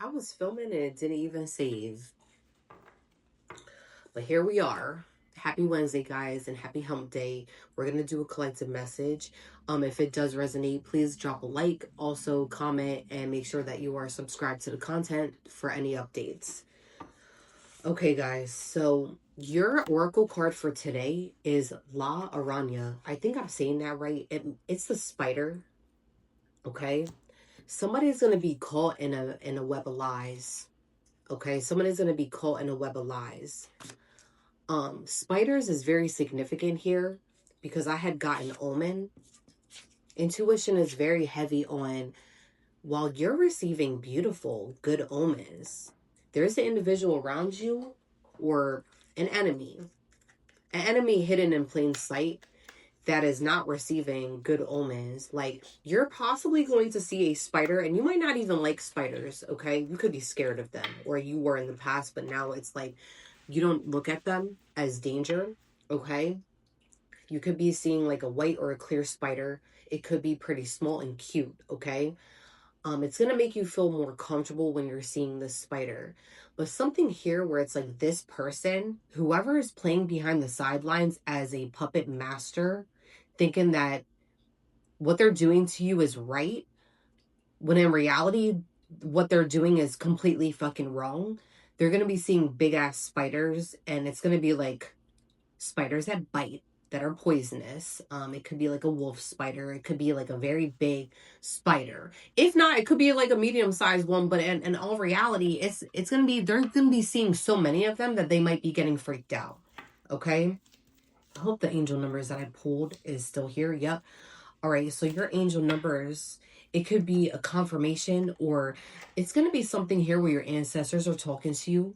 I was filming and it didn't even save. But here we are. Happy Wednesday, guys, and happy hump day. We're going to do a collective message. If it does resonate, please drop a like, also comment, and make sure that you are subscribed to the content for any updates. Okay, guys, so your oracle card for today is La Aranya. I think I'm saying that right. It's the spider, okay? Somebody's going to be caught in a web of lies. Okay, somebody's going to be caught in a web of lies. Spiders is very significant here because I had gotten Omen. Intuition is very heavy on while you're receiving beautiful, good omens, there's an individual around you or an enemy hidden in plain sight that is not receiving good omens. Like, you're possibly going to see a spider and you might not even like spiders, okay? You could be scared of them, or you were in the past, but now it's like you don't look at them as danger, okay? You could be seeing like a white or a clear spider. It could be pretty small and cute, okay? It's going to make you feel more comfortable when you're seeing this spider. But something here where it's like this person, whoever is playing behind the sidelines as a puppet master, thinking that what they're doing to you is right, when in reality, what they're doing is completely fucking wrong. They're going to be seeing big ass spiders, and it's going to be like spiders that bite, that are poisonous. It could be like a wolf spider. It could be like a very big spider. If not, it could be like a medium-sized one. But in all reality, it's gonna be, they're gonna be seeing so many of them that they might be getting freaked out. Okay. I hope the angel numbers that I pulled is still here. Yep. All right. So your angel numbers, it could be a confirmation, or it's gonna be something here where your ancestors are talking to you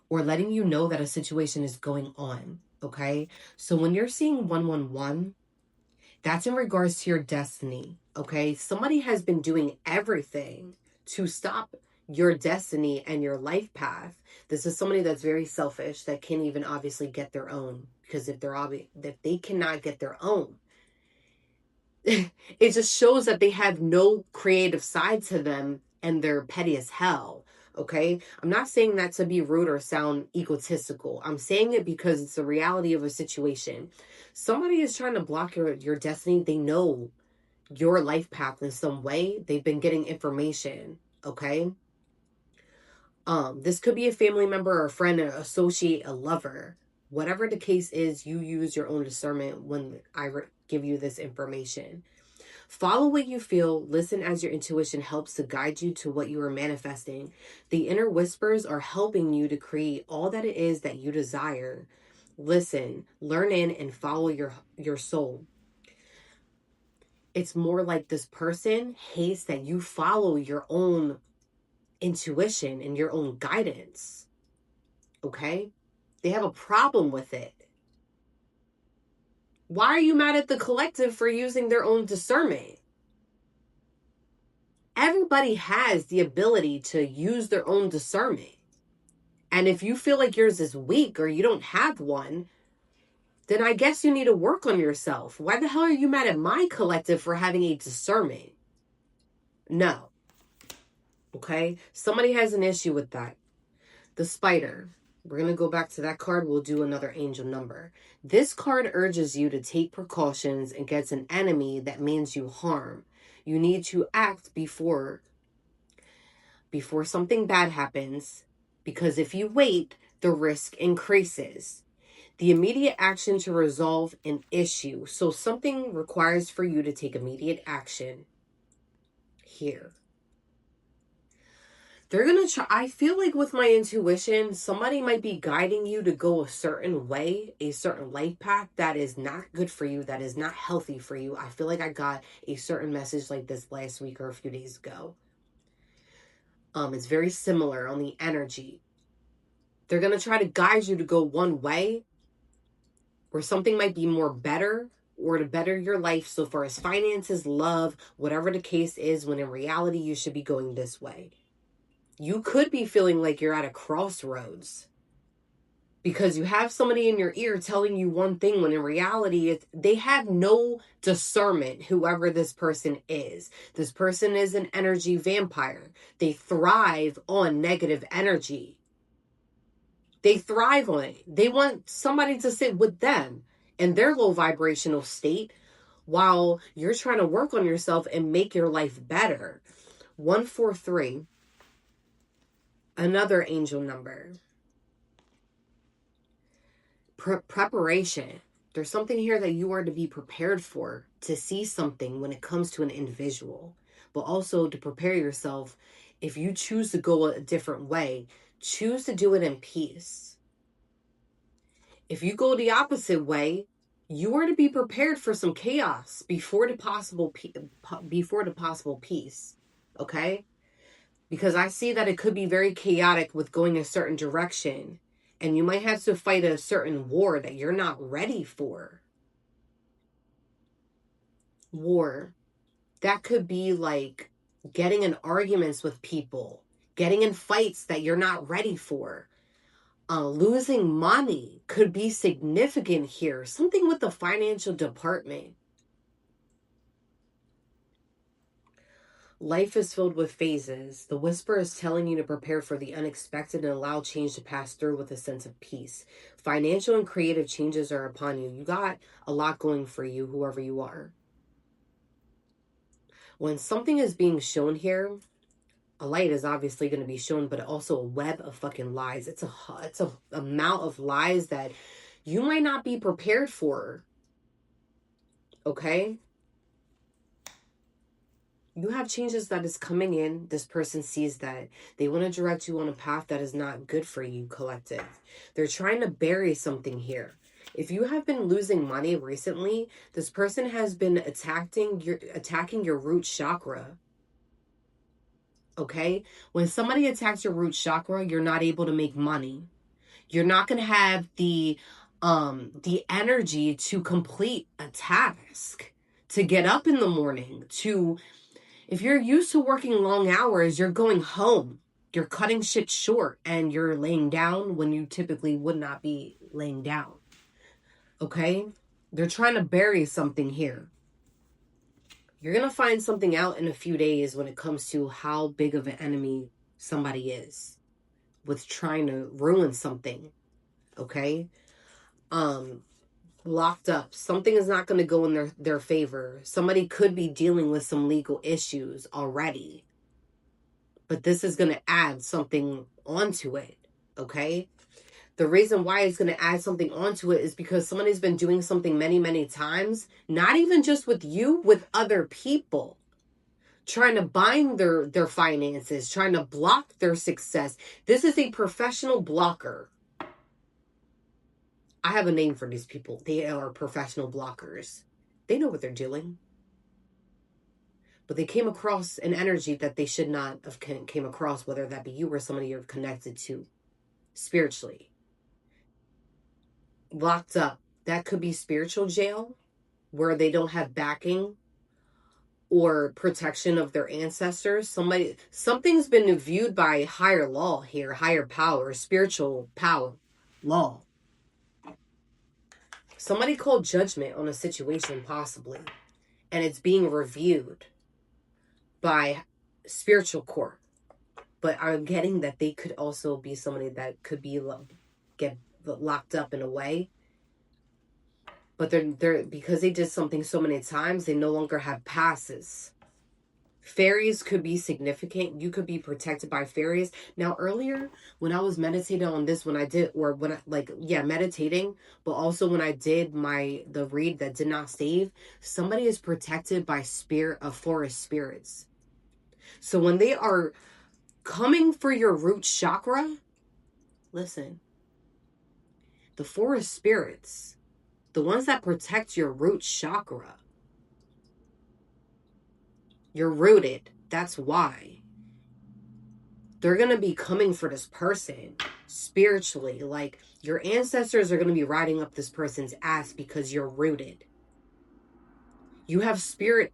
or letting you know that a situation is going on. Okay, so when you're seeing 111, that's in regards to your destiny. Okay, somebody has been doing everything to stop your destiny and your life path. This is somebody that's very selfish, that can't even obviously get their own, because if they cannot get their own, it just shows that they have no creative side to them and they're petty as hell. Okay, I'm not saying that to be rude or sound egotistical. I'm saying it because it's the reality of a situation. Somebody is trying to block your destiny. They know your life path in some way. They've been getting information. Okay, this could be a family member or a friend, an associate, a lover. Whatever the case is, you use your own discernment when I give you this information. Follow what you feel. Listen as your intuition helps to guide you to what you are manifesting. The inner whispers are helping you to create all that it is that you desire. Listen, learn in, and follow your soul. It's more like this person hates that you follow your own intuition and your own guidance. Okay? They have a problem with it. Why are you mad at the collective for using their own discernment? Everybody has the ability to use their own discernment. And if you feel like yours is weak or you don't have one, then I guess you need to work on yourself. Why the hell are you mad at my collective for having a discernment? No. Okay? Somebody has an issue with that. The spider. We're going to go back to that card. We'll do another angel number. This card urges you to take precautions against an enemy that means you harm. You need to act before something bad happens, because if you wait, the risk increases. The immediate action to resolve an issue. So something requires for you to take immediate action here. They're going to try. I feel like with my intuition, somebody might be guiding you to go a certain way, a certain life path that is not good for you, that is not healthy for you. I feel like I got a certain message like this last week or a few days ago. It's very similar on the energy. They're going to try to guide you to go one way where something might be more better, or to better your life so far as finances, love, whatever the case is, when in reality you should be going this way. You could be feeling like you're at a crossroads. Because you have somebody in your ear telling you one thing when in reality they have no discernment, whoever this person is. This person is an energy vampire. They thrive on negative energy. They thrive on it. They want somebody to sit with them in their low vibrational state while you're trying to work on yourself and make your life better. 143, another angel number. Preparation. There's something here that you are to be prepared for, to see something when it comes to an individual, but also to prepare yourself. If you choose to go a different way, choose to do it in peace. If you go the opposite way, you are to be prepared for some chaos before the possible peace. Okay? Because I see that it could be very chaotic with going a certain direction. And you might have to fight a certain war that you're not ready for. War. That could be like getting in arguments with people, getting in fights that you're not ready for. Losing money could be significant here. Something with the financial department. Life is filled with phases. The whisper is telling you to prepare for the unexpected and allow change to pass through with a sense of peace. Financial and creative changes are upon you. You got a lot going for you, whoever you are. When something is being shown here, a light is obviously going to be shown, but also a web of fucking lies. It's a amount of lies that you might not be prepared for. Okay? You have changes that is coming in. This person sees that. They want to direct you on a path that is not good for you, collective. They're trying to bury something here. If you have been losing money recently, this person has been attacking your root chakra. Okay? When somebody attacks your root chakra, you're not able to make money. You're not going to have the energy to complete a task, to get up in the morning, to... If you're used to working long hours, you're going home. You're cutting shit short and you're laying down when you typically would not be laying down. Okay? They're trying to bury something here. You're going to find something out in a few days when it comes to how big of an enemy somebody is with trying to ruin something. Okay? Locked up. Something is not going to go in their favor. Somebody could be dealing with some legal issues already. But this is going to add something onto it. Okay? The reason why it's going to add something onto it is because somebody's been doing something many, many times. Not even just with you, with other people. Trying to bind their finances. Trying to block their success. This is a professional blocker. I have a name for these people. They are professional blockers. They know what they're doing. But they came across an energy that they should not have came across, whether that be you or somebody you're connected to spiritually. Locked up. That could be spiritual jail, where they don't have backing or protection of their ancestors. Something's been viewed by higher law here, higher power, spiritual power, law. Somebody called judgment on a situation, possibly, and it's being reviewed by spiritual court. But I'm getting that they could also be somebody that could be get locked up in a way. But they're because they did something so many times, they no longer have passes. Fairies could be significant. You could be protected by fairies. Now, earlier, when I was meditating on this, meditating, but also when I did the read that did not save, somebody is protected by forest spirits. So when they are coming for your root chakra, listen, the forest spirits, the ones that protect your root chakra, you're rooted. That's why. They're going to be coming for this person spiritually. Like, your ancestors are going to be riding up this person's ass because you're rooted. You have spirits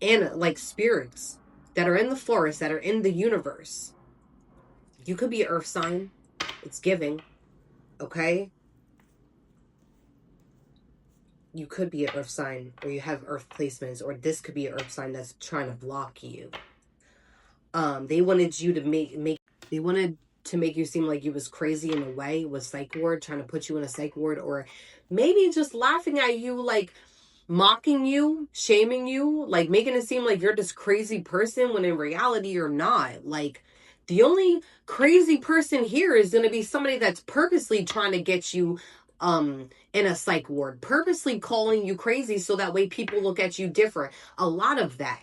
that are in the forest, that are in the universe. You could be earth sign. It's giving. Okay? You could be an earth sign, or you have earth placements, or this could be an earth sign that's trying to block you. They wanted you to they wanted to make you seem like you was crazy in a way with psych ward, trying to put you in a psych ward, or maybe just laughing at you, like mocking you, shaming you, like making it seem like you're this crazy person when in reality you're not. Like, the only crazy person here is going to be somebody that's purposely trying to get you in a psych ward, purposely calling you crazy so that way people look at you different. A lot of that.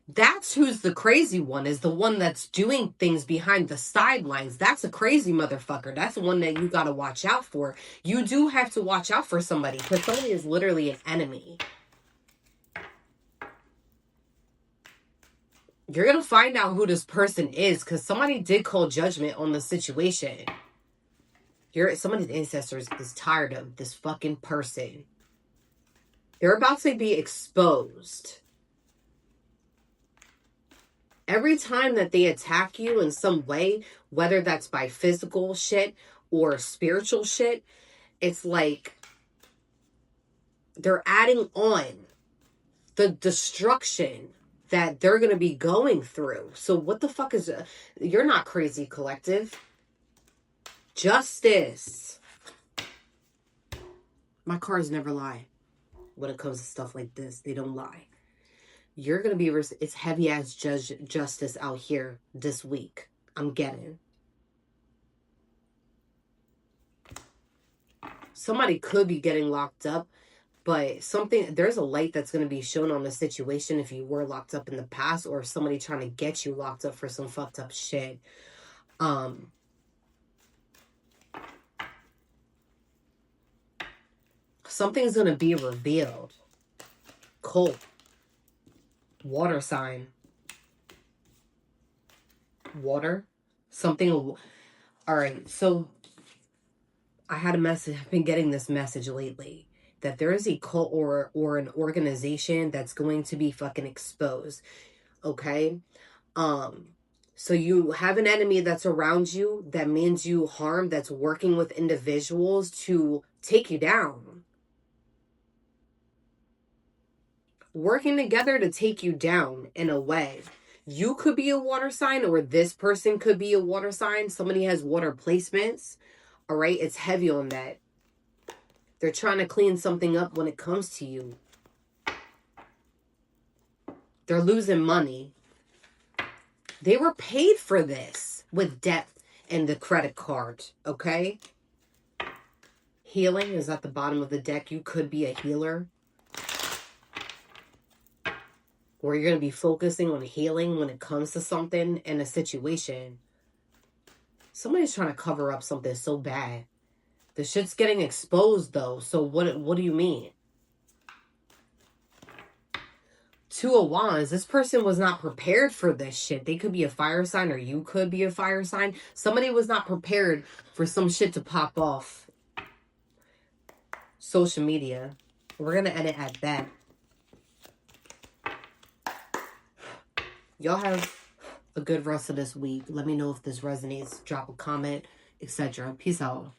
That's who's the crazy one, is the one that's doing things behind the sidelines. That's a crazy motherfucker. That's the one that you got to watch out for. You do have to watch out for somebody, because somebody is literally an enemy. You're going to find out who this person is, because somebody did call judgment on the situation. Somebody's ancestors is tired of this fucking person. They're about to be exposed. Every time that they attack you in some way, whether that's by physical shit or spiritual shit, it's like they're adding on the destruction that they're going to be going through. So what the fuck is... You're not crazy, collective. Justice. My cards never lie. When it comes to stuff like this, they don't lie. You're going to be... It's heavy ass justice out here this week. I'm getting. Somebody could be getting locked up, but there's a light that's going to be shown on the situation if you were locked up in the past, or if somebody trying to get you locked up for some fucked up shit. Something's going to be revealed. Cold. Water sign. Water. Something. All right. So I had a message. I've been getting this message lately that there is a cult or an organization that's going to be fucking exposed. Okay. So you have an enemy that's around you that means you harm, that's working with individuals to take you down. Working together to take you down in a way. You could be a water sign, or this person could be a water sign. Somebody has water placements. All right. It's heavy on that. They're trying to clean something up when it comes to you. They're losing money. They were paid for this with debt and the credit card. Okay. Healing is at the bottom of the deck. You could be a healer. Or you're going to be focusing on healing when it comes to something in a situation. Somebody's trying to cover up something so bad. The shit's getting exposed though. So what do you mean? Two of Wands. This person was not prepared for this shit. They could be a fire sign, or you could be a fire sign. Somebody was not prepared for some shit to pop off. Social media. We're going to end it at that. Y'all have a good rest of this week. Let me know if this resonates. Drop a comment, etc. Peace out.